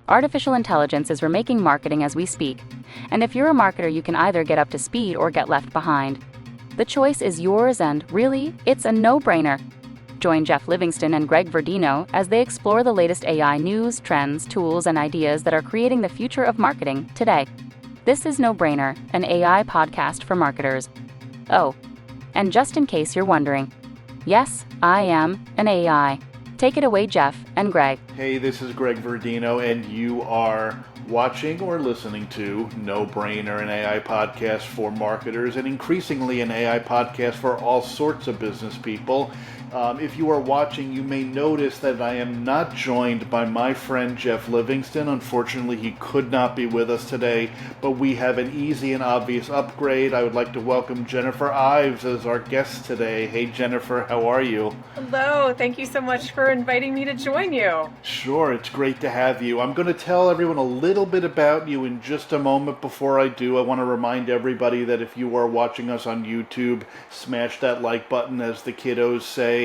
Artificial intelligence is remaking marketing as we speak, and if you're a marketer, you can either get up to speed or get left behind. The choice is yours, and really, it's a no-brainer. Join Jeff Livingston and Greg Verdino as they explore the latest AI news, trends, tools, and ideas that are creating the future of marketing today. This is No Brainer, an AI podcast for marketers. Oh, and just in case you're wondering, yes, I am an AI. Take it away, Jeff and Greg. Hey, this is Greg Verdino, and you are watching or listening to No Brainer, an AI podcast for marketers, and increasingly an AI podcast for all sorts of business people. If you are watching, you may notice that I am not joined by my friend Jeff Livingston. Unfortunately, he could not be with us today, but we have an easy and obvious upgrade. I would like to welcome Jennifer Ives as our guest today. Hey, Jennifer, how are you? Hello, thank you so much for inviting me to join you. Sure, it's great to have you. I'm going to tell everyone a little bit about you in just a moment. Before I do, I want to remind everybody that if you are watching us on YouTube, smash that like button, as the kiddos say.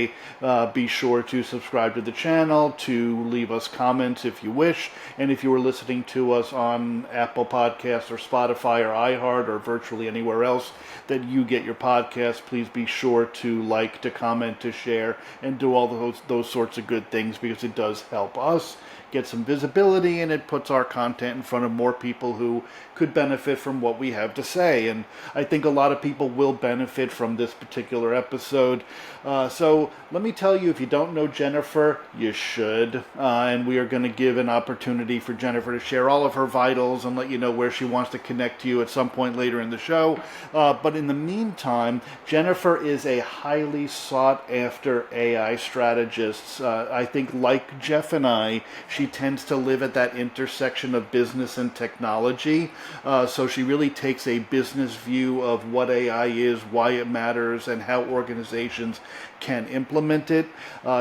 Be sure to subscribe to the channel, to leave us comments if you wish, and if you are listening to us on Apple Podcasts or Spotify or iHeart or virtually anywhere else that you get your podcasts, please be sure to like, to comment, to share, and do all those sorts of good things, because it does help us get some visibility, and it puts our content in front of more people who could benefit from what we have to say. And I think a lot of people will benefit from this particular episode. So let me tell you, if you don't know Jennifer, you should. And we are going to give an opportunity for Jennifer to share all of her vitals and let you know where she wants to connect to you at some point later in the show. But in the meantime, Jennifer is a highly sought after AI strategist. I think, like Jeff and I, she tends to live at that intersection of business and technology. So she really takes a business view of what AI is, why it matters, and how organizations can implement it.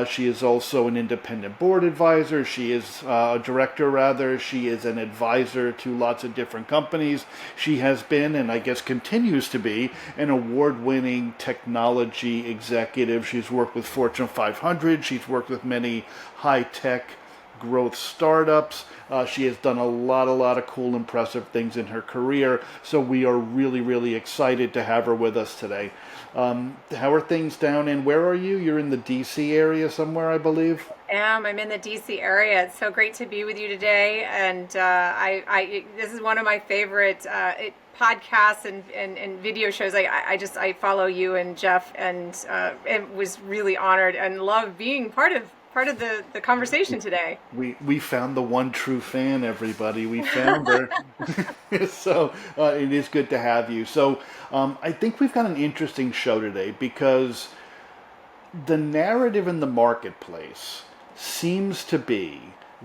She is also an independent board advisor. She is a director, rather. She is an advisor to lots of different companies. She has been, and I guess continues to be, an award-winning technology executive. She's worked with Fortune 500. She's worked with many high-tech growth startups. She has done a lot of cool, impressive things in her career. So we are really excited to have her with us today. How are things down in, where are you? You're in the DC area somewhere, I believe. I'm in the DC area. It's so great to be with you today. And this is one of my favorite podcasts and video shows. I follow you and Jeff, and was really honored and love being part of the conversation today. We found the one true fan, everybody. We found her. So it is good to have you. So I think we've got an interesting show today, because the narrative in the marketplace seems to be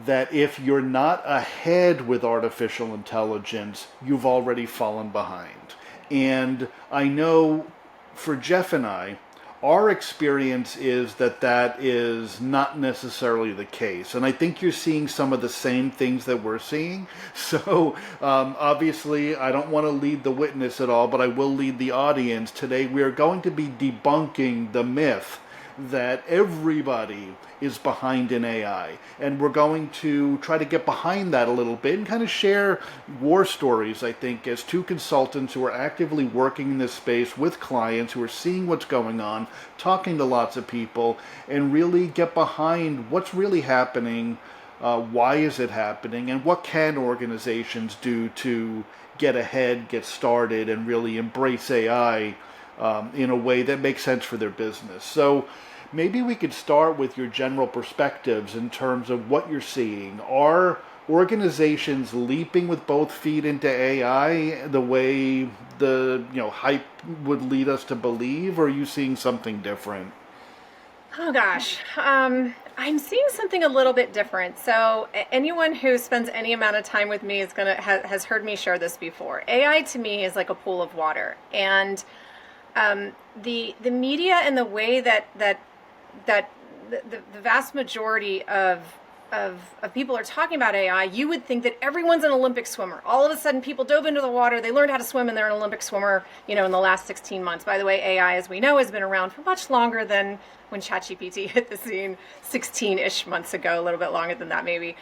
that if you're not ahead with artificial intelligence, you've already fallen behind. And I know for Jeff and I, our experience is that is not necessarily the case. And I think you're seeing some of the same things that we're seeing. So obviously, I don't want to lead the witness at all, but I will lead the audience. Today, we are going to be debunking the myth that everybody is behind in AI. And we're going to try to get behind that a little bit and kind of share war stories, I think, as two consultants who are actively working in this space with clients who are seeing what's going on, talking to lots of people, and really get behind what's really happening, why is it happening, and what can organizations do to get ahead, get started, and really embrace AI in a way that makes sense for their business. So maybe we could start with your general perspectives in terms of what you're seeing. Are organizations leaping with both feet into AI the way the hype would lead us to believe, or are you seeing something different? Oh gosh, I'm seeing something a little bit different. So anyone who spends any amount of time with me has heard me share this before. AI to me is like a pool of water, and the media and the way that the vast majority of people are talking about AI, you would think that everyone's an Olympic swimmer. All of a sudden, people dove into the water, they learned how to swim, and they're an Olympic swimmer, in the last 16 months. By the way, AI, as we know, has been around for much longer than when ChatGPT hit the scene 16-ish months ago, a little bit longer than that maybe.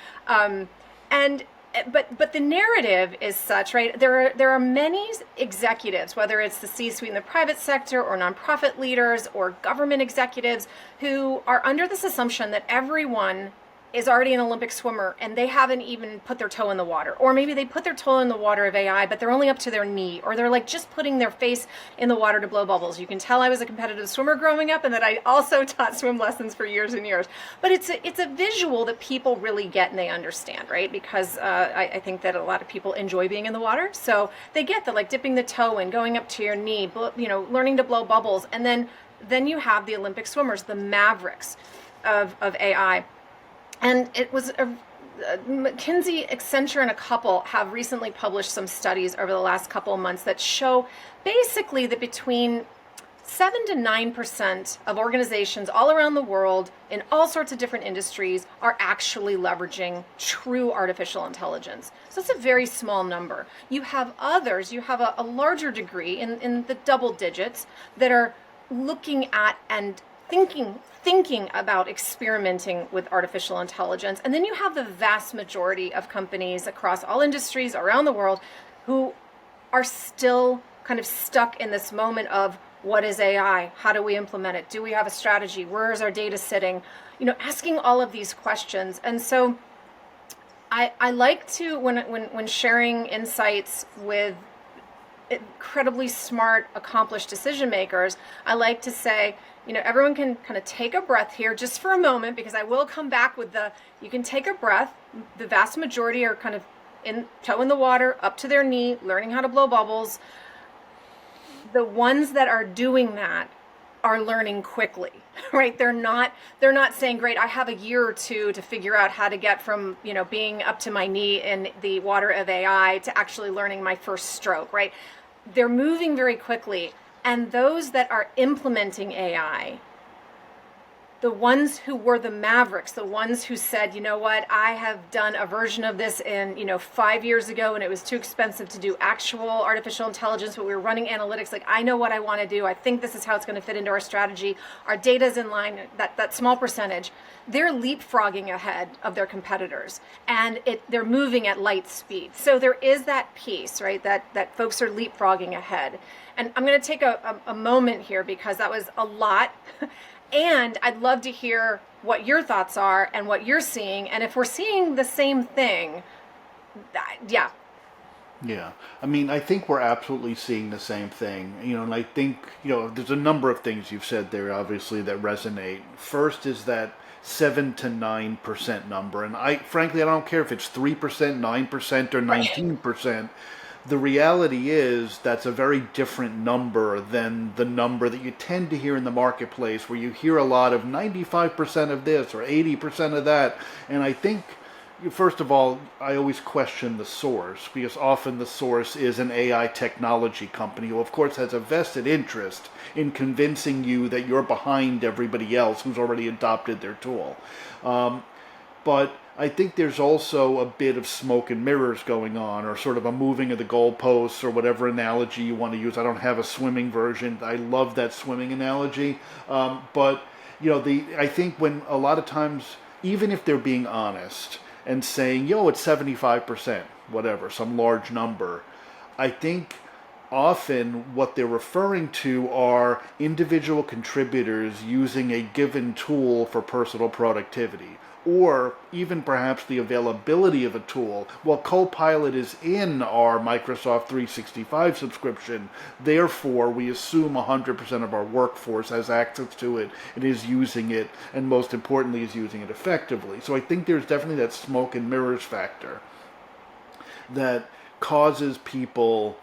And but the narrative is such, right? There are many executives, whether it's the C-suite in the private sector or nonprofit leaders or government executives, who are under this assumption that everyone is already an Olympic swimmer and they haven't even put their toe in the water. Or maybe they put their toe in the water of AI, but they're only up to their knee, or they're like just putting their face in the water to blow bubbles. You can tell I was a competitive swimmer growing up and that I also taught swim lessons for years and years. But it's a visual that people really get and they understand, right? Because I think that a lot of people enjoy being in the water. So they get the like dipping the toe in, going up to your knee, learning to blow bubbles. And then you have the Olympic swimmers, the mavericks of AI. And it was McKinsey, Accenture, and a couple have recently published some studies over the last couple of months that show basically that between 7 to 9% of organizations all around the world in all sorts of different industries are actually leveraging true artificial intelligence. So it's a very small number. You have others, you have a larger degree in the double digits that are looking at and thinking about experimenting with artificial intelligence. And then you have the vast majority of companies across all industries around the world who are still kind of stuck in this moment of, what is AI? How do we implement it? Do we have a strategy? Where is our data sitting? Asking all of these questions. And so I like to, when sharing insights with incredibly smart, accomplished decision makers, I like to say, everyone can kind of take a breath here just for a moment, because I will come back with you can take a breath. The vast majority are kind of toe in the water, up to their knee, learning how to blow bubbles. The ones that are doing that are learning quickly, right? They're not saying, great, I have a year or two to figure out how to get from, being up to my knee in the water of AI to actually learning my first stroke, right? They're moving very quickly. And those that are implementing AI, the ones who were the mavericks, the ones who said, you know what, I have done a version of this in, 5 years ago, and it was too expensive to do actual artificial intelligence, but we were running analytics. Like, I know what I want to do. I think this is how it's going to fit into our strategy. Our data's in line, that small percentage. They're leapfrogging ahead of their competitors, and they're moving at light speed. So there is that piece, right, that folks are leapfrogging ahead. And I'm going to take a moment here, because that was a lot. And I'd love to hear what your thoughts are and what you're seeing. And if we're seeing the same thing, yeah. Yeah. I mean, I think we're absolutely seeing the same thing. And I think, there's a number of things you've said there, obviously, that resonate. First is that 7 to 9% number. And frankly, I don't care if it's 3%, 9%, or 19%. The reality is that's a very different number than the number that you tend to hear in the marketplace, where you hear a lot of 95% of this or 80% of that. And I think, first of all, I always question the source, because often the source is an AI technology company who, of course, has a vested interest in convincing you that you're behind everybody else who's already adopted their tool. But I think there's also a bit of smoke and mirrors going on, or sort of a moving of the goalposts, or whatever analogy you want to use. I don't have a swimming version. I love that swimming analogy. But I think when a lot of times, even if they're being honest and saying, it's 75%, whatever, some large number, I think often what they're referring to are individual contributors using a given tool for personal productivity, or even perhaps the availability of a tool. Well, Copilot is in our Microsoft 365 subscription, therefore we assume 100% of our workforce has access to it and is using it, and most importantly is using it effectively. So I think there's definitely that smoke and mirrors factor that causes people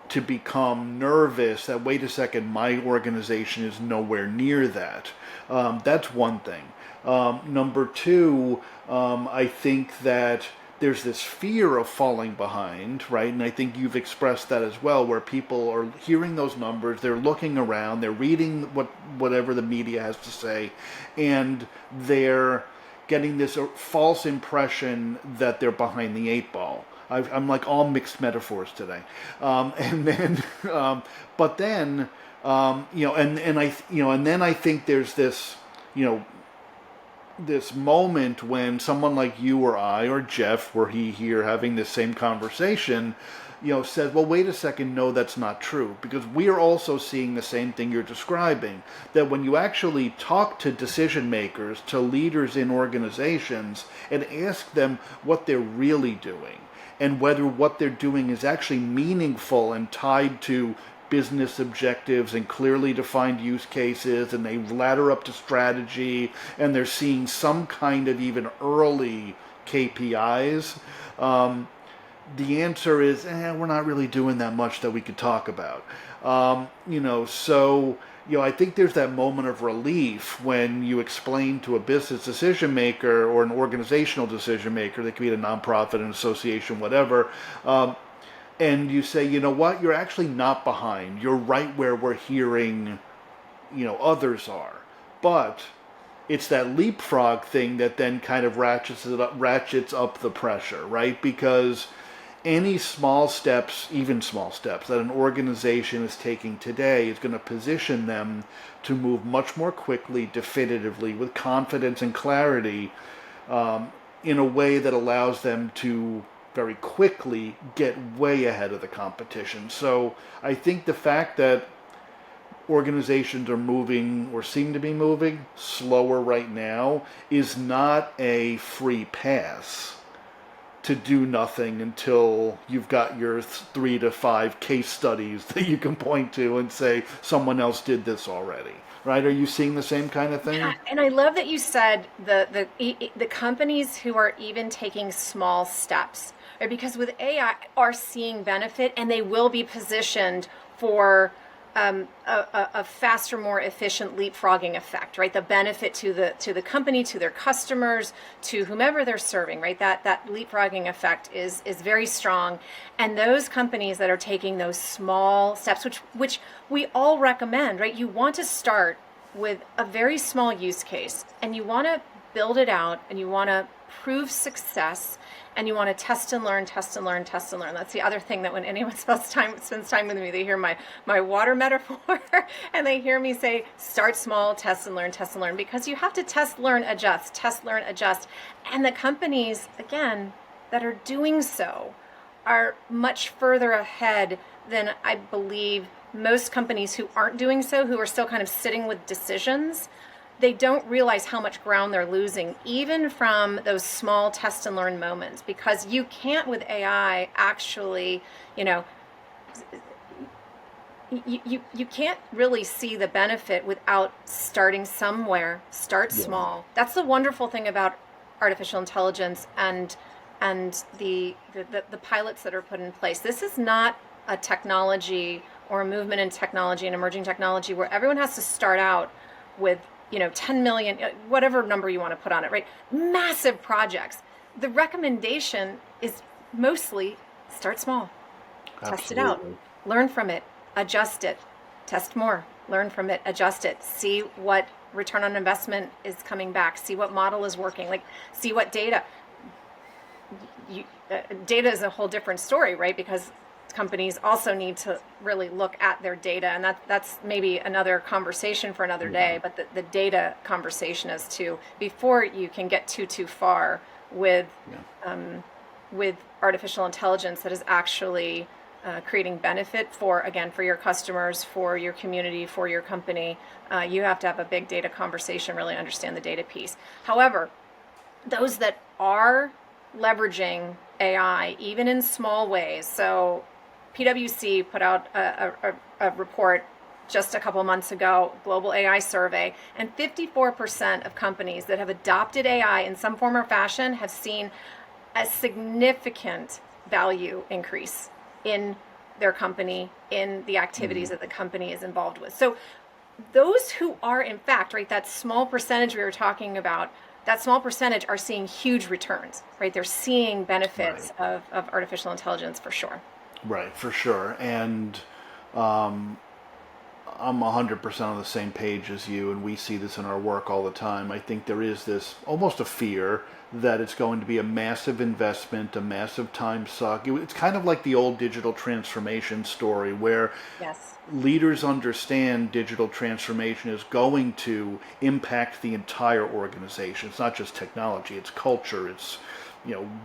to become nervous that, wait a second, my organization is nowhere near that. That's one thing. Number two, I think that there's this fear of falling behind, right? And I think you've expressed that as well, where people are hearing those numbers, they're looking around, they're reading whatever the media has to say, and they're getting this false impression that they're behind the 8 ball. I'm like all mixed metaphors today, and then I think there's this, this moment when someone like you or I or Jeff, were he here having this same conversation, says, well, wait a second, no, that's not true. Because we are also seeing the same thing you're describing. That when you actually talk to decision makers, to leaders in organizations, and ask them what they're really doing, and whether what they're doing is actually meaningful and tied to business objectives and clearly defined use cases, and they ladder up to strategy, and they're seeing some kind of even early KPIs, the answer is, we're not really doing that much that we could talk about. I think there's that moment of relief when you explain to a business decision maker or an organizational decision maker, they could be at a nonprofit, an association, whatever, and you say, you know what, you're actually not behind. You're right where we're hearing, others are. But it's that leapfrog thing that then kind of ratchets up the pressure, right? Because any small steps, even small steps, that an organization is taking today is going to position them to move much more quickly, definitively, with confidence and clarity, in a way that allows them to very quickly get way ahead of the competition. So I think the fact that organizations are moving, or seem to be moving, slower right now is not a free pass to do nothing until you've got your 3 to 5 case studies that you can point to and say, someone else did this already. Right? Are you seeing the same kind of thing? Yeah, and I love that you said the companies who are even taking small steps, right? Because with AI are seeing benefit, and they will be positioned for a faster, more efficient leapfrogging effect, right? The benefit to the company, to their customers, to whomever they're serving, right? That leapfrogging effect is very strong. And those companies that are taking those small steps, which we all recommend, right? You want to start with a very small use case, and you want to build it out, and you want to prove success, and you want to test and learn, test and learn, test and learn. That's the other thing, that when anyone spends time with me, they hear my water metaphor, and they hear me say, start small, test and learn, because you have to test, learn, adjust, test, learn, adjust. And the companies, again, that are doing so are much further ahead than I believe most companies who aren't doing so, who are still kind of sitting with decisions. They don't realize how much ground they're losing, even from those small test and learn moments, because you can't, with AI, actually, you can't really see the benefit without starting somewhere. Start small. That's the wonderful thing about artificial intelligence and the pilots that are put in place. This is not a technology or a movement in technology, an emerging technology, where everyone has to start out with 10 million, whatever number you want to put on it, right? Massive projects. The recommendation is mostly start small. Absolutely. Test it out, learn from it, adjust it, test more, learn from it, adjust it, see what return on investment is coming back, see what model is working, see what data. Data is a whole different story, right? Because companies also need to really look at their data, and that's maybe another conversation for another day. But the data conversation is to, before you can get too far with artificial intelligence that is actually creating benefit for your customers, for your community, for your company, you have to have a big data conversation, really understand the data piece. However, those that are leveraging AI, even in small ways, so PwC put out a report just a couple months ago, global AI survey, and 54% of companies that have adopted AI in some form or fashion have seen a significant value increase in their company, in the activities that the company is involved with. So those who are, in fact, right, that small percentage we were talking about, that small percentage are seeing huge returns, right? They're seeing benefits of artificial intelligence for sure. Right, for sure. And I'm 100% on the same page as you, and we see this in our work all the time. I think there is this almost a fear that it's going to be a massive investment, a massive time suck. It's kind of like the old digital transformation story where Yes. leaders understand digital transformation is going to impact the entire organization. It's not just technology, it's culture, it's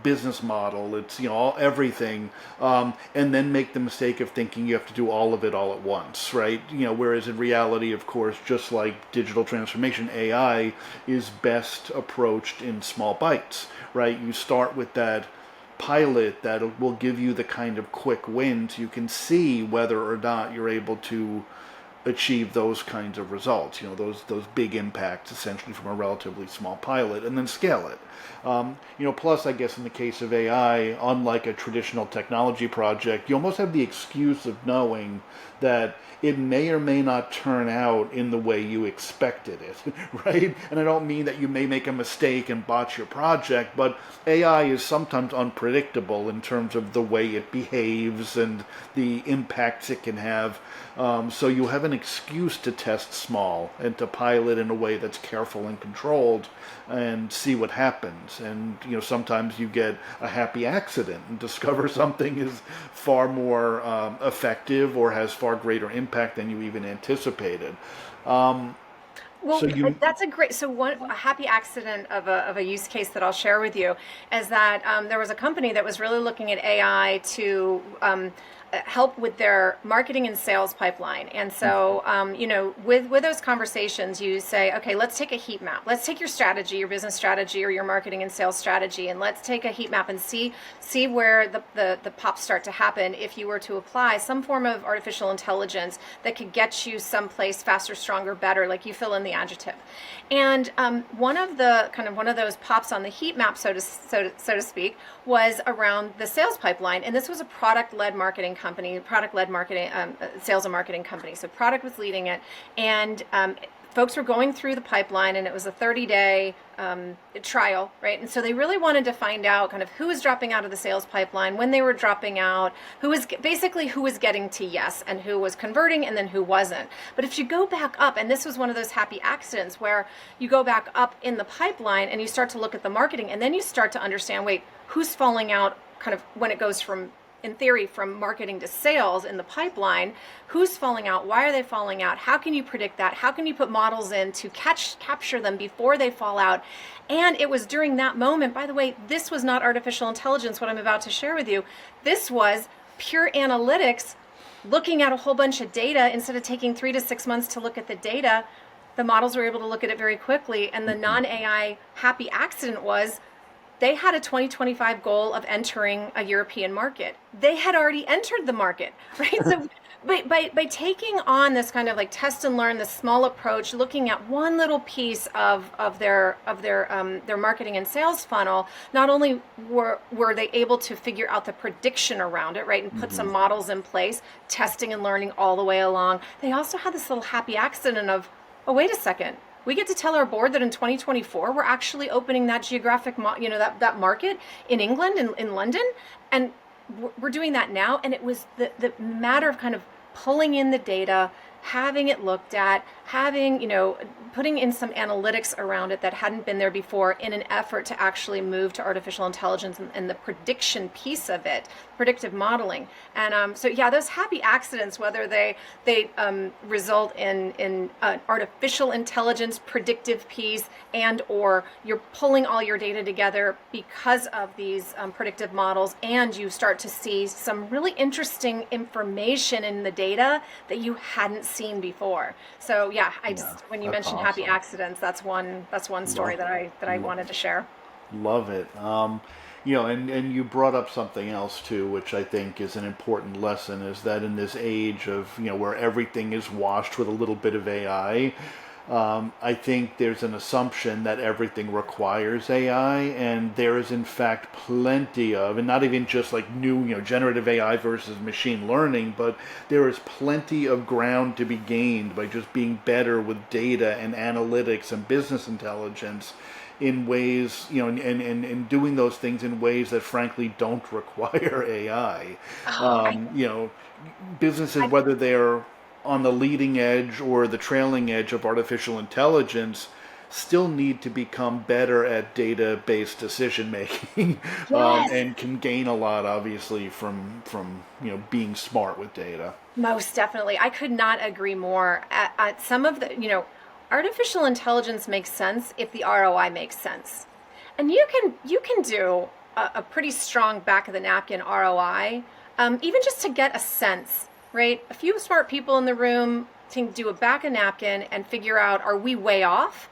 business model, it's everything, and then make the mistake of thinking you have to do all of it all at once, right? Whereas in reality, of course, just like digital transformation, AI is best approached in small bites, right? You start with that pilot that will give you the kind of quick wins. You can see whether or not you're able to achieve those kinds of results, those big impacts essentially from a relatively small pilot, and then scale it. Plus, I guess in the case of AI, unlike a traditional technology project, you almost have the excuse of knowing that it may or may not turn out in the way you expected it, right? And I don't mean that you may make a mistake and botch your project, but AI is sometimes unpredictable in terms of the way it behaves and the impacts it can have. So you have an excuse to test small and to pilot in a way that's careful and controlled and see what happens. And sometimes you get a happy accident and discover something is far more effective or has far greater impact than you even anticipated. Well, So you that's a great. So a happy accident of a use case that I'll share with you is that there was a company that was really looking at AI to help with their marketing and sales pipeline. And so, with those conversations, you say, okay, let's take a heat map. Let's take your strategy, your business strategy, or your marketing and sales strategy, and let's take a heat map and see where the pops start to happen if you were to apply some form of artificial intelligence that could get you someplace faster, stronger, better, like you fill in the adjective. And one of those pops on the heat map, so to speak, was around the sales pipeline. And this was a product-led marketing company, sales and marketing company. So product was leading it, and folks were going through the pipeline, and it was a 30-day trial, right? And so they really wanted to find out kind of who was dropping out of the sales pipeline, when they were dropping out, who was getting to yes, and who was converting, and then who wasn't. But if you go back up, and this was one of those happy accidents where you go back up in the pipeline and you start to look at the marketing, and then you start to understand, wait, who's falling out kind of when it goes from, in theory, from marketing to sales in the pipeline, who's falling out, why are they falling out, how can you predict that, how can you put models in to capture them before they fall out. And it was during that moment, by the way, this was not artificial intelligence, what I'm about to share with you, this was pure analytics, looking at a whole bunch of data. Instead of taking 3 to 6 months to look at the data, the models were able to look at it very quickly. And the non-AI happy accident was they had a 2025 goal of entering a European market. They had already entered the market, right? So by taking on this kind of like test and learn, this small approach, looking at one little piece of their marketing and sales funnel, not only were they able to figure out the prediction around it, right, and put some models in place, testing and learning all the way along, they also had this little happy accident of, oh, wait a second. We get to tell our board that in 2024, we're actually opening that geographic, that market in England, in London, and we're doing that now. And it was the matter of kind of pulling in the data, having it looked at, putting in some analytics around it that hadn't been there before in an effort to actually move to artificial intelligence and the prediction piece of it, predictive modeling. And so yeah, those happy accidents, whether they result in an artificial intelligence predictive piece, and or you're pulling all your data together because of these predictive models, and you start to see some really interesting information in the data that you hadn't seen before. So yeah, when you mentioned awesome. happy accidents, that's one story that I wanted to share. Love it. And you brought up something else too, which I think is an important lesson, is that in this age of, where everything is washed with a little bit of AI, I think there's an assumption that everything requires AI, and there is in fact plenty of, and not even just like new, generative AI versus machine learning, but there is plenty of ground to be gained by just being better with data and analytics and business intelligence in ways, and doing those things in ways that frankly don't require AI. Businesses, whether they're on the leading edge or the trailing edge of artificial intelligence, still need to become better at data-based decision making, Yes. and can gain a lot, obviously, from being smart with data. Most definitely. I could not agree more. At some of the, artificial intelligence makes sense if the ROI makes sense. And you can do a pretty strong back of the napkin ROI, even just to get a sense, right? A few smart people in the room can do a back of napkin and figure out, are we way off?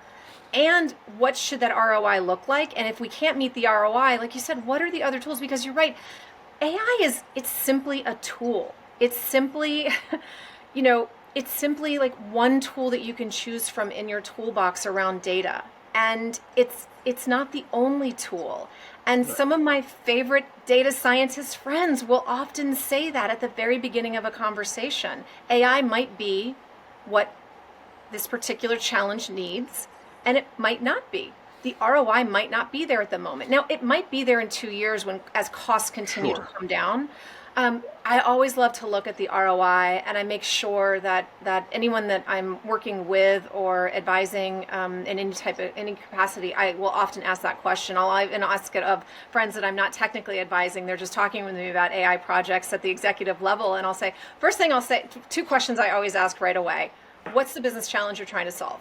And what should that ROI look like? And if we can't meet the ROI, like you said, what are the other tools? Because you're right, it's simply a tool. It's simply, it's simply like one tool that you can choose from in your toolbox around data. And it's not the only tool. And some of my favorite data scientist friends will often say that at the very beginning of a conversation. AI might be what this particular challenge needs, and it might not be. The ROI might not be there at the moment. Now, it might be there in 2 years as costs continue to come down. I always love to look at the ROI, and I make sure that anyone that I'm working with or advising in any capacity, I will often ask that question. I'll even ask it of friends that I'm not technically advising. They're just talking with me about AI projects at the executive level, and I'll say, first thing I'll say, two questions I always ask right away. What's the business challenge you're trying to solve?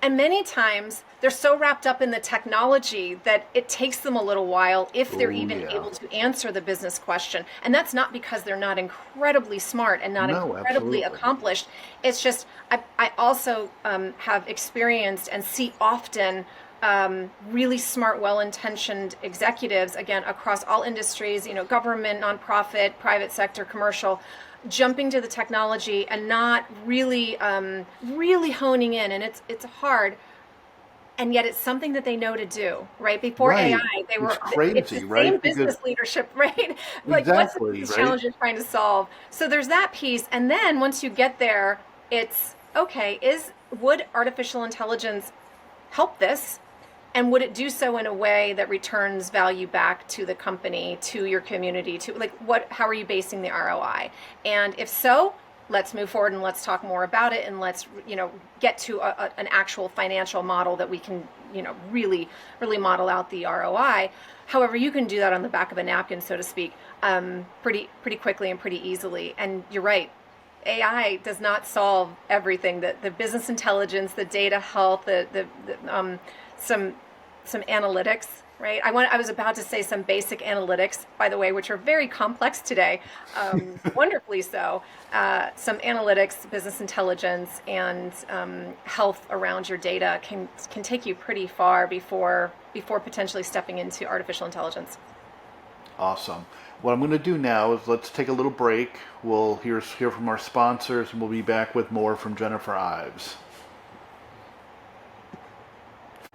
And many times they're so wrapped up in the technology that it takes them a little while, if they're able to answer the business question. And that's not because they're not incredibly smart and not incredibly accomplished. It's just, I also have experienced and see often really smart, well-intentioned executives, again, across all industries, government, nonprofit, private sector, commercial, jumping to the technology and not really honing in, and it's hard, and yet it's something that they know to do, right? Before AI, they were crazy, it's the right? same business leadership, right? Like, what's the business challenge you're trying to solve? So there's that piece, and then once you get there, it's okay, would artificial intelligence help this? And would it do so in a way that returns value back to the company, to your community, how are you basing the ROI? And if so, let's move forward and let's talk more about it, and let's, get to an actual financial model that we can, really, really model out the ROI. However, you can do that on the back of a napkin, so to speak, pretty quickly and pretty easily. And you're right. AI does not solve everything. The business intelligence, the data health, some analytics, right? I was about to say some basic analytics, by the way, which are very complex today, wonderfully so. Some analytics, business intelligence, and health around your data can take you pretty far before potentially stepping into artificial intelligence. Awesome. What I'm going to do now is let's take a little break. We'll hear from our sponsors, and we'll be back with more from Jennifer Ives.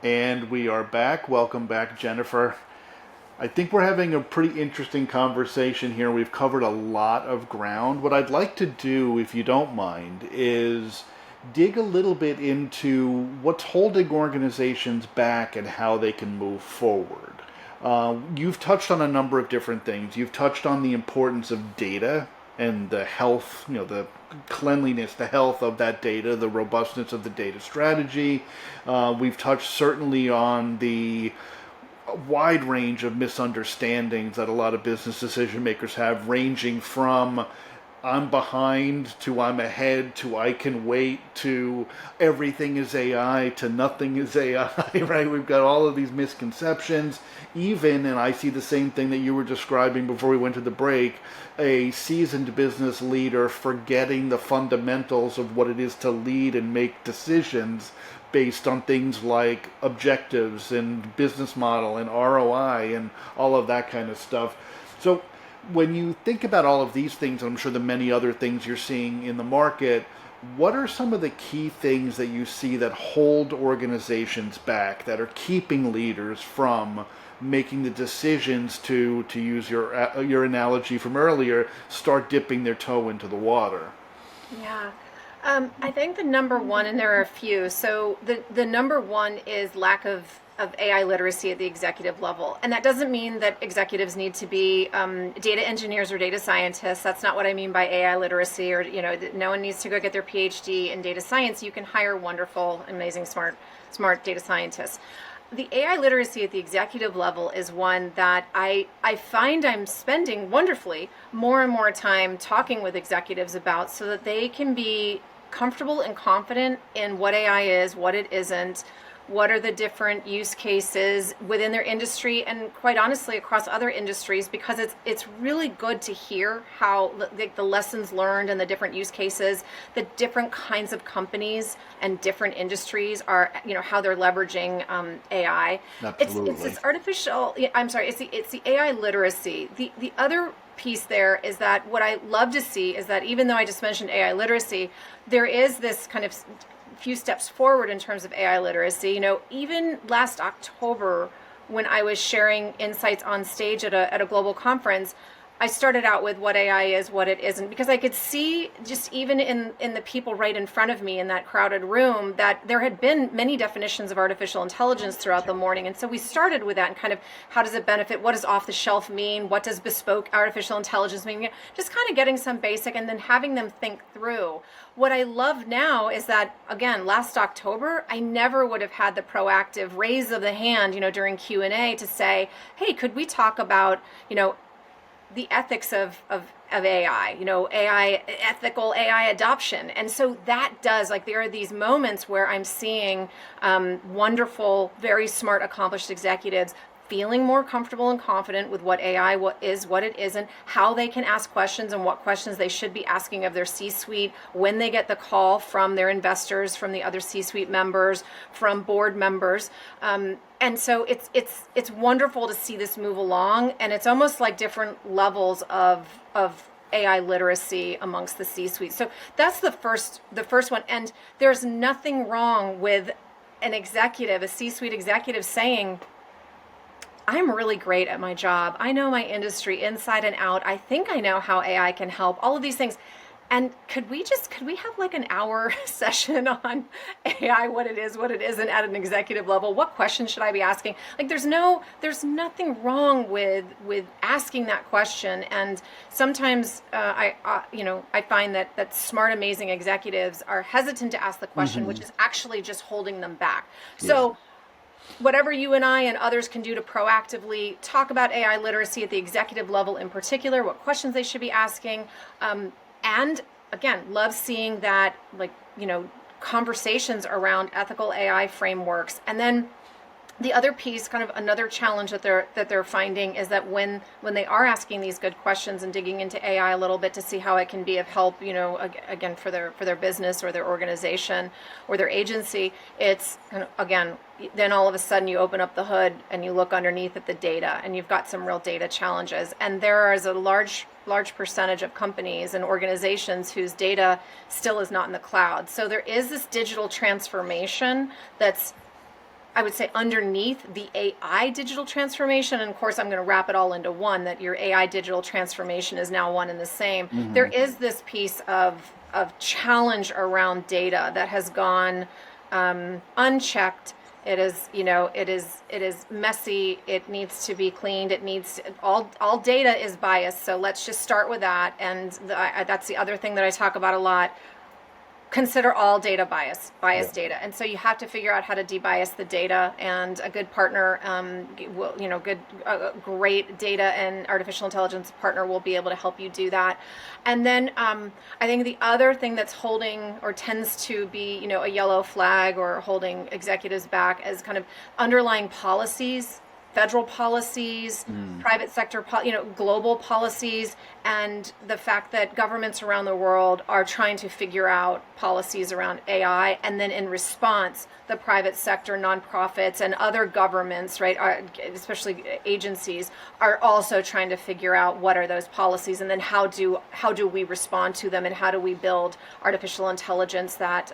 And we are back. Welcome back, Jennifer. I think we're having a pretty interesting conversation here. We've covered a lot of ground. What I'd like to do, if you don't mind, is dig a little bit into what's holding organizations back and how they can move forward. You've touched on a number of different things. You've touched on the importance of data and the health, the cleanliness, the health of that data, the robustness of the data strategy. We've touched certainly on the wide range of misunderstandings that a lot of business decision makers have, ranging from I'm behind to I'm ahead to I can wait to everything is AI to nothing is AI, right? We've got all of these misconceptions. Even, and I see the same thing that you were describing before we went to the break, a seasoned business leader forgetting the fundamentals of what it is to lead and make decisions based on things like objectives and business model and ROI and all of that kind of stuff. So when you think about all of these things, and I'm sure the many other things you're seeing in the market, what are some of the key things that you see that hold organizations back, that are keeping leaders from making the decisions to use your analogy from earlier, start dipping their toe into the water? Yeah. I think the number one, and there are a few, so the number one is lack of of AI literacy at the executive level. And that doesn't mean that executives need to be data engineers or data scientists. That's not what I mean by AI literacy, or, you know, no one needs to go get their PhD in data science. You can hire wonderful, amazing, smart data scientists. The AI literacy at the executive level is one that I find I'm spending wonderfully more and more time talking with executives about, so that they can be comfortable and confident in what AI is, what it isn't, what are the different use cases within their industry, and quite honestly across other industries, because it's really good to hear how the lessons learned and the different use cases, the different kinds of companies and different industries are, you know, how they're leveraging AI. Absolutely. It's this artificial, I'm sorry, it's the AI literacy. The other piece there is that what I love to see is that, even though I just mentioned AI literacy, there is this kind of few steps forward in terms of AI literacy. You know, even last October, when I was sharing insights on stage at a global conference, I started out with what AI is, what it isn't, because I could see, just even in the people right in front of me in that crowded room, that there had been many definitions of artificial intelligence throughout the morning. And so we started with that, and kind of, how does it benefit? What does off the shelf mean? What does bespoke artificial intelligence mean? Just kind of getting some basic, and then having them think through. What I love now is that, again, last October, I never would have had the proactive raise of the hand, you know, during Q&A to say, hey, could we talk about, you know, the ethics of AI, you know, AI, ethical AI adoption. And so that does, like, there are these moments where I'm seeing wonderful, very smart, accomplished executives feeling more comfortable and confident with what AI what is, what it isn't, how they can ask questions, and what questions they should be asking of their C-suite when they get the call from their investors, from the other C-suite members, from board members. And so it's wonderful to see this move along, and it's almost like different levels of AI literacy amongst the C-suite. So that's the first one. And there's nothing wrong with an executive, a C-suite executive, saying, I'm really great at my job. I know my industry inside and out. I think I know how AI can help, all of these things. And could we have like an hour session on AI, what it is, what it isn't, at an executive level? What questions should I be asking? Like, there's nothing wrong with asking that question. And sometimes I find that smart, amazing executives are hesitant to ask the question, which is actually just holding them back. So whatever you and I and others can do to proactively talk about AI literacy at the executive level in particular, what questions they should be asking. And again, love seeing that, like, you know, conversations around ethical AI frameworks. And then the other piece, kind of another challenge that they're finding, is that when they are asking these good questions and digging into AI a little bit to see how it can be of help, you know, again, for their business or their organization or their agency, it's kind of, again, then all of a sudden you open up the hood and you look underneath at the data, and you've got some real data challenges. And there is a large percentage of companies and organizations whose data still is not in the cloud. So there is this digital transformation that's, I would say, underneath the AI digital transformation. And of course, I'm going to wrap it all into one, that your AI digital transformation is now one and the same. There is this piece of challenge around data that has gone unchecked. It is, you know, it is messy. It needs to be cleaned. It needs, all data is biased. So let's just start with that. And that's the other thing that I talk about a lot. Consider all data bias data. And so you have to figure out how to debias the data, and a good partner, great data and artificial intelligence partner will be able to help you do that. And then I think the other thing that's holding, or tends to be, you know, a yellow flag or holding executives back, is kind of underlying policies, federal policies, private sector, global policies, and the fact that governments around the world are trying to figure out policies around AI, and then in response, the private sector, nonprofits, and other governments, right, especially agencies, are also trying to figure out what are those policies, and then how do we respond to them, and how do we build artificial intelligence that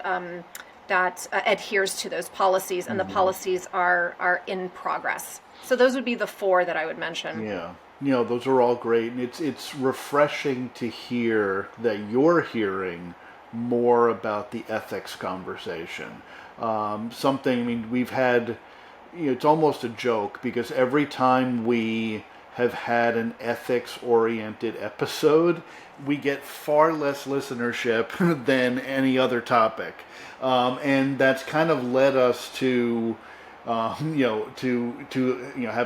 adheres to those policies, and the policies are in progress. So those would be the four that I would mention. Yeah. You know, those are all great. And it's refreshing to hear that you're hearing more about the ethics conversation. I mean, we've had it's almost a joke because every time we have had an ethics-oriented episode, we get far less listenership than any other topic, and that's kind of led us to have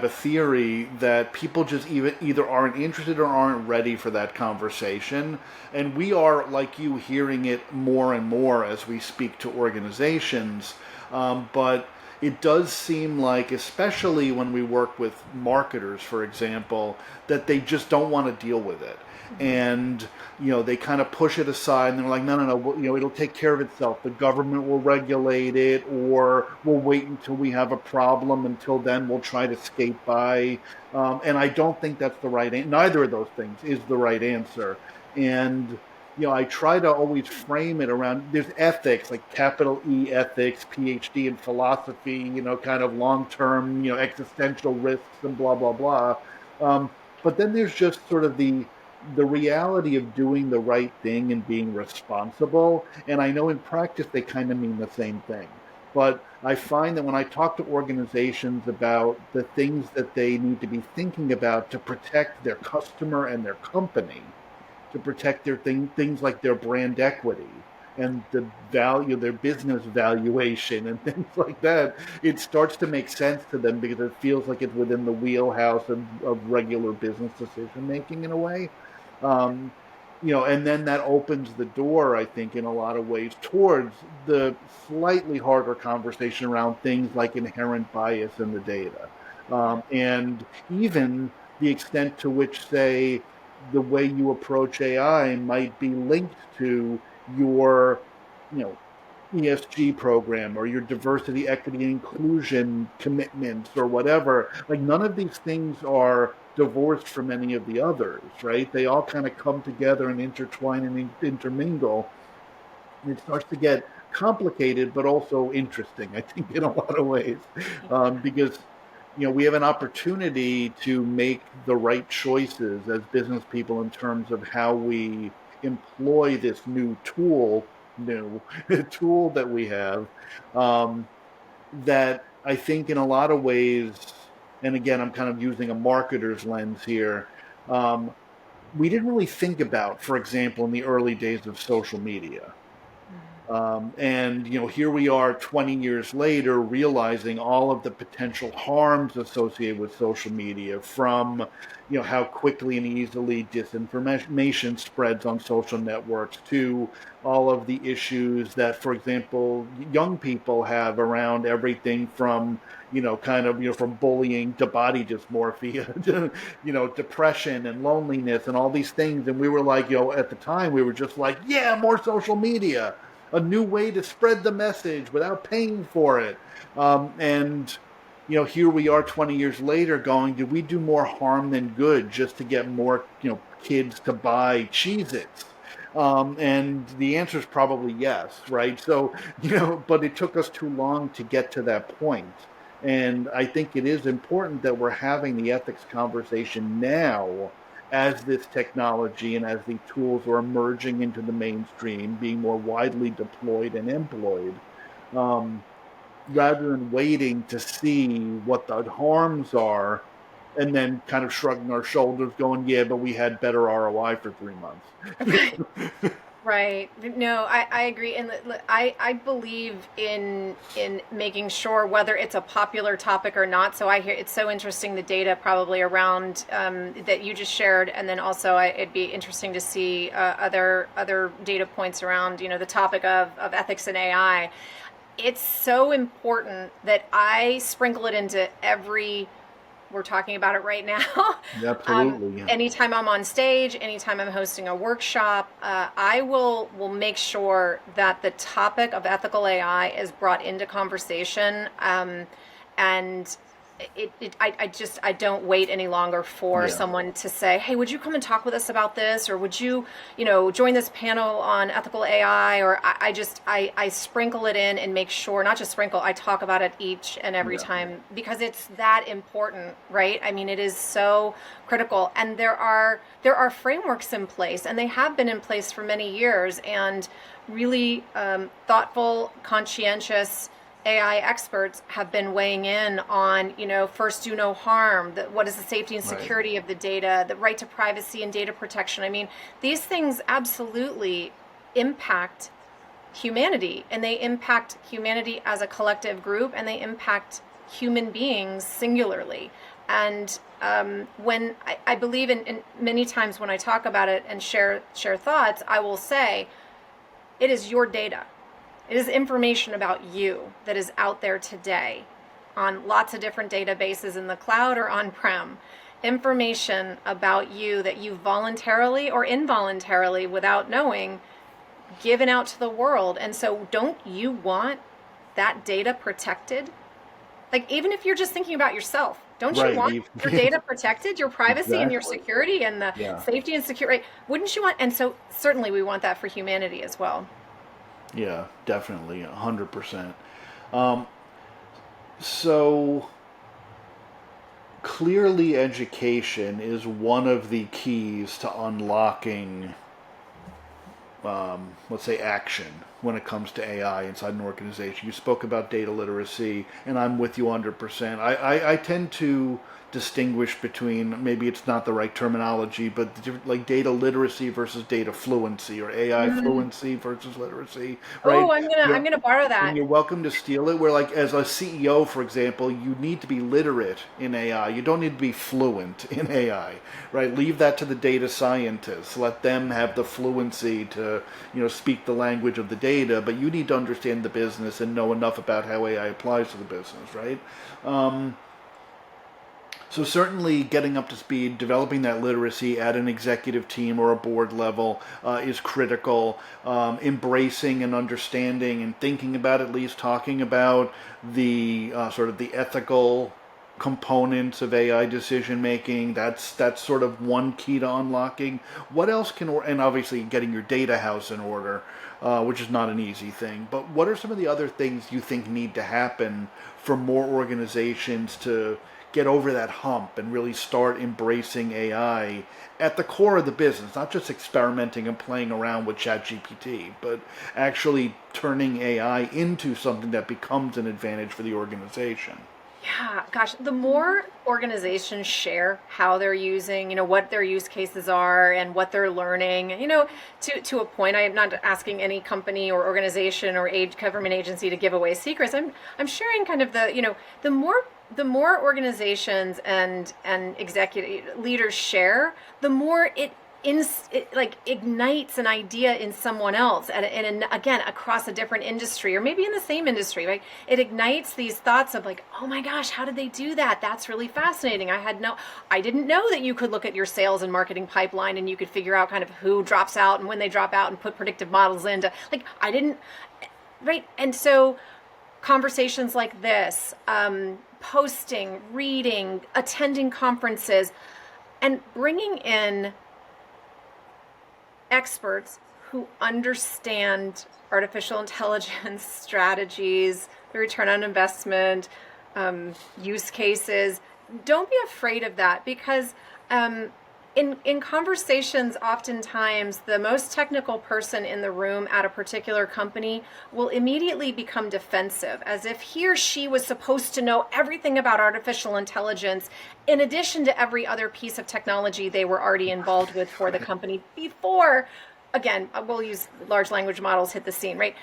a theory that people just either aren't interested or aren't ready for that conversation. And we are, like you, hearing it more and more as we speak to organizations. But it does seem like, especially when we work with marketers, for example, that they just don't want to deal with it. And they kind of push it aside, and they're like, no, it'll take care of itself. The government will regulate it, or we'll wait until we have a problem. Until then, we'll try to skate by. And I don't think that's the right answer. Neither of those things is the right answer. And I try to always frame it around, there's ethics, like capital E ethics, PhD in philosophy, kind of long-term, existential risks and blah, blah, blah. But then there's just sort of the reality of doing the right thing and being responsible. And I know in practice they kind of mean the same thing. But I find that when I talk to organizations about the things that they need to be thinking about to protect their customer and their company, to protect their things like their brand equity and the value, their business valuation and things like that, it starts to make sense to them because it feels like it's within the wheelhouse of regular business decision making in a way. And then that opens the door, I think, in a lot of ways towards the slightly harder conversation around things like inherent bias in the data. And even the extent to which, say, the way you approach AI might be linked to your, ESG program or your diversity, equity, and inclusion commitments or whatever. Like, none of these things are divorced from any of the others, right? They all kind of come together and intertwine and intermingle. And it starts to get complicated, but also interesting, I think, in a lot of ways, because we have an opportunity to make the right choices as business people in terms of how we employ this new tool that we have, that I think in a lot of ways, and again, I'm kind of using a marketer's lens here, we didn't really think about, for example, in the early days of social media. And here we are 20 years later realizing all of the potential harms associated with social media, from how quickly and easily disinformation spreads on social networks, to all of the issues that, for example, young people have around everything from from bullying to body dysmorphia to depression and loneliness and all these things. And we were like, at the time we were just like, yeah, more social media, a new way to spread the message without paying for it. And here we are 20 years later going, did we do more harm than good just to get more, kids to buy Cheez-Its? And the answer is probably yes, right? So, but it took us too long to get to that point. And I think it is important that we're having the ethics conversation now, as this technology and as the tools are emerging into the mainstream, being more widely deployed and employed, rather than waiting to see what the harms are and then kind of shrugging our shoulders going, yeah, but we had better ROI for 3 months. Right. No, I agree. And I believe in making sure whether it's a popular topic or not. So I hear it's so interesting, the data probably around that you just shared. And then also it'd be interesting to see other data points around, the topic of ethics and AI. It's so important that I sprinkle it into we're talking about it right now. Absolutely. Yeah. Anytime I'm on stage, anytime I'm hosting a workshop, I will make sure that the topic of ethical AI is brought into conversation. And I don't wait any longer for someone to say, hey, would you come and talk with us about this? Or would you, join this panel on ethical AI? Or I sprinkle it in and make sure, not just sprinkle, I talk about it each and every time, because it's that important, right? I mean, it is so critical. And there are frameworks in place, and they have been in place for many years, and really thoughtful, conscientious AI experts have been weighing in on, first do no harm, what is the safety and Right. security of the data, the right to privacy and data protection. I mean, these things absolutely impact humanity, and they impact humanity as a collective group, and they impact human beings singularly. And when I believe in many times when I talk about it and share thoughts, I will say it is your data. It is information about you that is out there today on lots of different databases in the cloud or on-prem. Information about you that you voluntarily or involuntarily, without knowing, given out to the world. And so don't you want that data protected? Like, even if you're just thinking about yourself, don't you Right. want your data protected, your privacy and your Exactly. security and the Yeah. safety and security, right? Wouldn't you want? And so certainly we want that for humanity as well. Yeah, definitely, 100%. So clearly, education is one of the keys to unlocking, let's say, action when it comes to AI inside an organization. You spoke about data literacy, and I'm with you 100%. I tend to distinguish between, maybe it's not the right terminology, but like data literacy versus data fluency, or AI fluency versus literacy, right? Oh, I'm gonna borrow And that. you're welcome to steal it. Where, like, as a CEO, for example, you need to be literate in AI. You don't need to be fluent in AI, right? Leave that to the data scientists. Let them have the fluency to, speak the language of the data. But you need to understand the business and know enough about how AI applies to the business, right? So certainly getting up to speed, developing that literacy at an executive team or a board level is critical. Embracing and understanding and thinking about, at least talking about, the sort of the ethical components of AI decision making. That's sort of one key to unlocking. What else and obviously getting your data house in order, which is not an easy thing. But what are some of the other things you think need to happen for more organizations to get over that hump and really start embracing AI at the core of the business, not just experimenting and playing around with ChatGPT, but actually turning AI into something that becomes an advantage for the organization? Yeah, gosh, the more organizations share how they're using, what their use cases are and what they're learning, to a point. I am not asking any company or organization or government agency to give away secrets. I'm sharing kind of the more organizazations and executive leaders share, the more it like ignites an idea in someone else, and again, across a different industry or maybe in the same industry, right? It ignites these thoughts of like, oh my gosh, how did they do that? That's really fascinating. I didn't know that you could look at your sales and marketing pipeline and you could figure out kind of who drops out and when they drop out and put predictive models into, like, I didn't, right? And so conversations like this, posting, reading, attending conferences, and bringing in experts who understand artificial intelligence strategies, the return on investment, use cases. Don't be afraid of that, because in conversations, oftentimes the most technical person in the room at a particular company will immediately become defensive, as if he or she was supposed to know everything about artificial intelligence in addition to every other piece of technology they were already involved with for the company before, again, we'll use large language models hit the scene, right?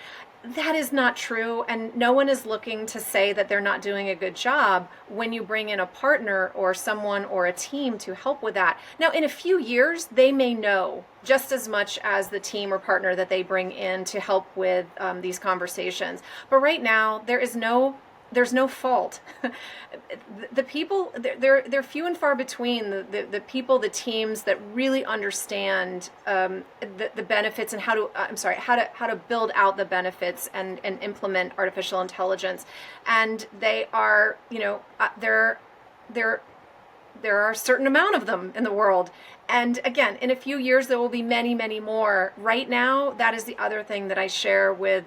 That is not true, and no one is looking to say that they're not doing a good job when you bring in a partner or someone or a team to help with that. Now, in a few years, they may know just as much as the team or partner that they bring in to help with these conversations. But right now, there's no fault. The people, they're few and far between, the people, the teams that really understand the benefits and how to build out the benefits and implement artificial intelligence. And they are, there are a certain amount of them in the world. And again, in a few years, there will be many, many more. Right now, that is the other thing that I share with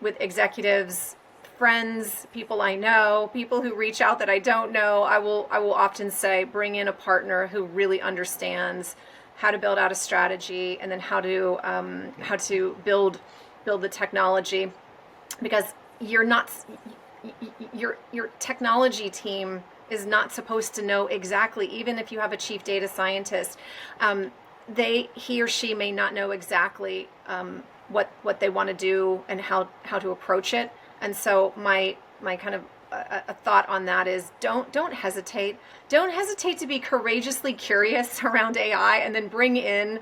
executives, friends, people I know, people who reach out that I don't know. I will often say, bring in a partner who really understands how to build out a strategy, and then how to build the technology, because your technology team is not supposed to know exactly, even if you have a chief data scientist, he or she may not know exactly what they want to do and how to approach it. And so my kind of a thought on that is don't hesitate. Don't hesitate to be courageously curious around AI, and then bring in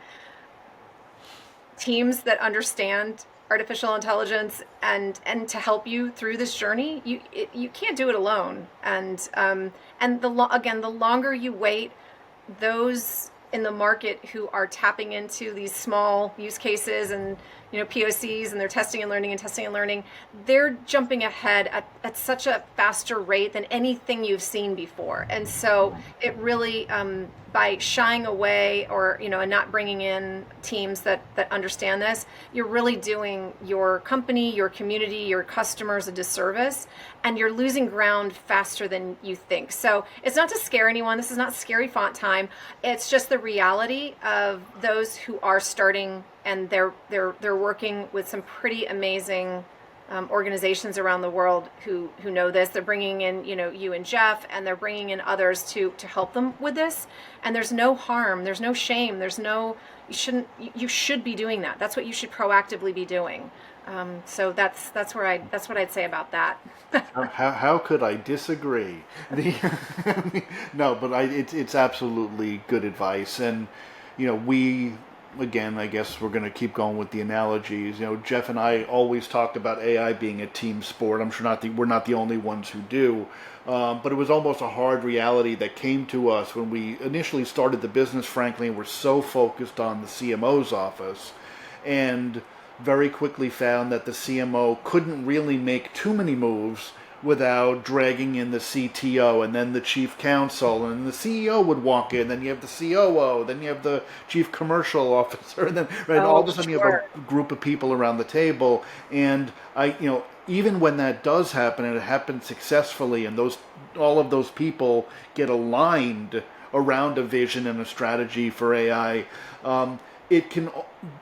teams that understand artificial intelligence and to help you through this journey. You can't do it alone. And the longer you wait, those in the market who are tapping into these small use cases and POCs, and they're testing and learning, they're jumping ahead at such a faster rate than anything you've seen before. And so it really, by shying away or and not bringing in teams that understand this, you're really doing your company, your community, your customers a disservice, and you're losing ground faster than you think. So it's not to scare anyone. This is not scary font time. It's just the reality of those who are starting, and they're working with some pretty amazing organizations around the world who know this. They're bringing in you and Jeff, and they're bringing in others to help them with this. And there's no harm, there's no shame, you should be doing that. That's what you should proactively be doing. So that's what I'd say about that. How could I disagree? No, but it's absolutely good advice. And we, again, I guess we're going to keep going with the analogies. Jeff and I always talked about AI being a team sport. I'm sure we're not the only ones who do. But it was almost a hard reality that came to us when we initially started the business, frankly, and we're so focused on the CMO's office, and very quickly found that the CMO couldn't really make too many moves without dragging in the CTO and then the chief counsel, and the CEO would walk in, then you have the COO, then you have the chief commercial officer, and then all of a sudden you have a group of people around the table. And even when that does happen, and it happens successfully, and all of those people get aligned around a vision and a strategy for AI, it can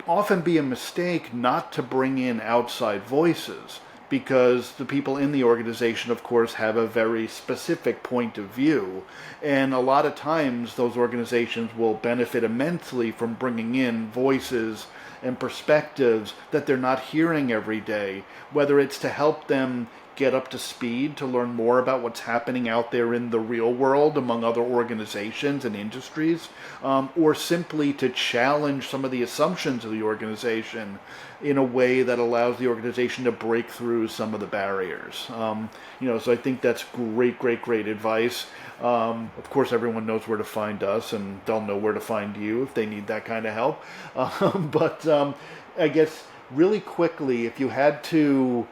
often be a mistake not to bring in outside voices, because the people in the organization, of course, have a very specific point of view. And a lot of times those organizations will benefit immensely from bringing in voices and perspectives that they're not hearing every day, whether it's to help them get up to speed, to learn more about what's happening out there in the real world among other organizations and industries, or simply to challenge some of the assumptions of the organization in a way that allows the organization to break through some of the barriers. So I think that's great advice. Of course, everyone knows where to find us, and they'll know where to find you if they need that kind of help. But I guess really quickly, if you had to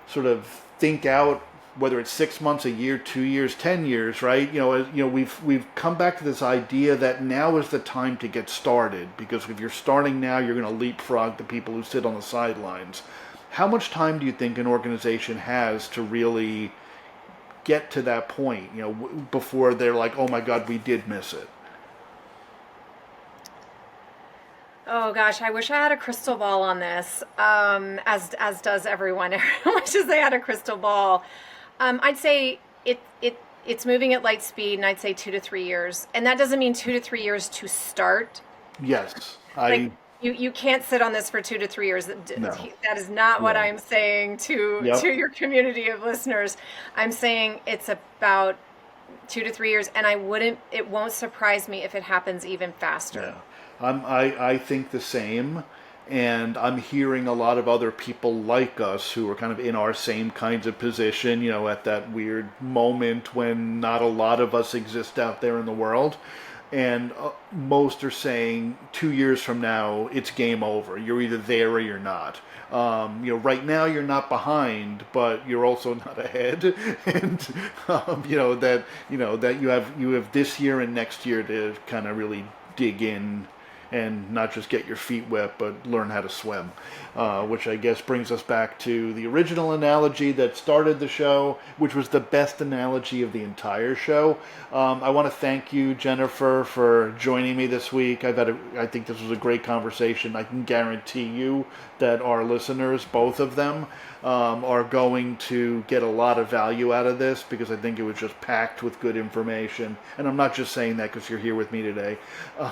sort of think out, whether it's 6 months, a year, 2 years, 10 years, right? We've come back to this idea that now is the time to get started, because if you're starting now, you're going to leapfrog the people who sit on the sidelines. How much time do you think an organization has to really get to that point, before they're like, oh my God, we did miss it? Oh gosh, I wish I had a crystal ball on this, as does everyone. Everyone wishes they had a crystal ball. I'd say it's moving at light speed, and I'd say 2 to 3 years. And that doesn't mean 2 to 3 years to start. Yes, you can't sit on this for 2 to 3 years. No. That is not what I'm saying to your community of listeners. I'm saying it's about 2 to 3 years, and it won't surprise me if it happens even faster. Yeah. I think the same, and I'm hearing a lot of other people like us who are kind of in our same kinds of position, at that weird moment when not a lot of us exist out there in the world, and most are saying 2 years from now, it's game over. You're either there or you're not. Right now you're not behind, but you're also not ahead, and that you have this year and next year to kind of really dig in and not just get your feet wet, but learn how to swim. Which I guess brings us back to the original analogy that started the show, which was the best analogy of the entire show. I want to thank you, Jennifer, for joining me this week. I think this was a great conversation. I can guarantee you that our listeners, both of them, are going to get a lot of value out of this, because I think it was just packed with good information. And I'm not just saying that because you're here with me today,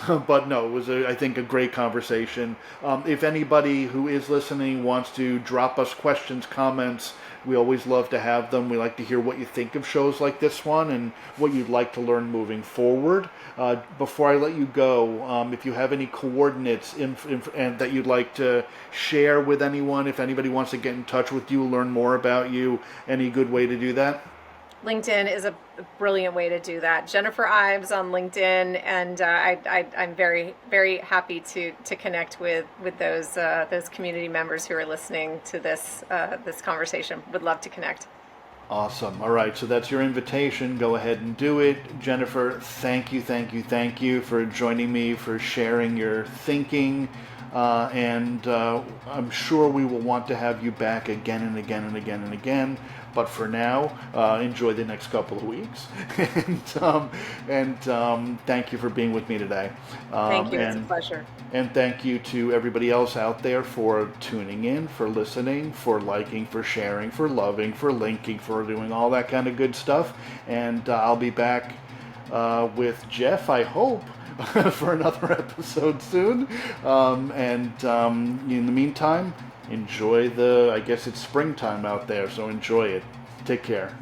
but no, it was, I think, a great conversation. If anybody who is listening wants to drop us questions, comments, we always love to have them. We like to hear what you think of shows like this one and what you'd like to learn moving forward. Before I let you go, if you have any coordinates and that you'd like to share with anyone, if anybody wants to get in touch with you, learn more about you, any good way to do that? LinkedIn is a brilliant way to do that. Jennifer Ives on LinkedIn, and I'm very, very happy to connect with those community members who are listening to this conversation. Would love to connect. Awesome. All right, so that's your invitation. Go ahead and do it. Jennifer, thank you for joining me, for sharing your thinking, and I'm sure we will want to have you back again and again and again and again. But for now, enjoy the next couple of weeks, and thank you for being with me today. Thank you. It's a pleasure. And thank you to everybody else out there for tuning in, for listening, for liking, for sharing, for loving, for linking, for doing all that kind of good stuff. And I'll be back with Jeff, I hope, for another episode soon. In the meantime, enjoy I guess it's springtime out there, so enjoy it. Take care.